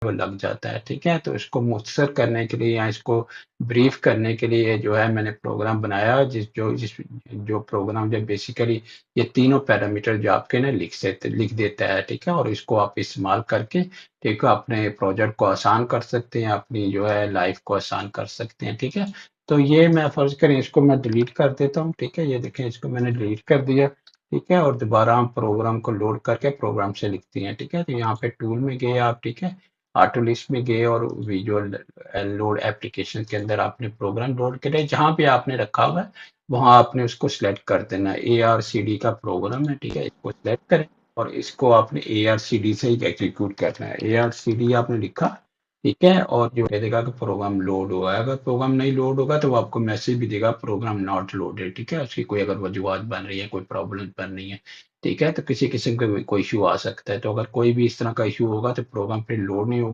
वो लग जाता है, ठीक है? तो इसको मुख्तसर करने के लिए या इसको ब्रीफ करने के लिए जो है मैंने प्रोग्राम बनाया जो प्रोग्राम जो बेसिकली ये तीनों पैरामीटर जो आपके ना लिख देता है, ठीक है? और इसको आप इस्तेमाल करके, ठीक है, अपने प्रोजेक्ट को आसान कर सकते हैं, अपनी जो है लाइफ़ को आसान कर सकते हैं, ठीक है? तो ये मैं फ़र्ज़ करें इसको मैं डिलीट कर देता हूँ, ठीक है? ये देखें इसको मैंने डिलीट कर दिया, ठीक है? और दोबारा हम प्रोग्राम को लोड करके प्रोग्राम से लिखते हैं, ठीक है? तो यहाँ पे टूल में गए आप, ठीक है? ऑटो लिस्ट में गए और विजुअल लोड एप्लीकेशन के अंदर आपने प्रोग्राम लोड करे, जहाँ पे आपने रखा हुआ है, वहाँ आपने उसको सिलेक्ट कर देना है। ARCD का प्रोग्राम है, ठीक है? इसको सिलेक्ट करें और इसको आपने ARCD से ही एग्जीक्यूट करना है। ARCD आपने लिखा, ठीक है? और जो कह देगा कि प्रोग्राम लोड हुआ है, अगर प्रोग्राम नहीं लोड होगा तो वो आपको मैसेज भी देगा प्रोग्राम नॉट लोडेड, ठीक है? उसकी कोई अगर वजूहात बन रही है, कोई प्रॉब्लम बन रही है, ठीक है? तो किसी किस्म का कोई इश्यू आ सकता है, तो अगर कोई भी इस तरह का इश्यू होगा तो प्रोग्राम फिर लोड नहीं होगा।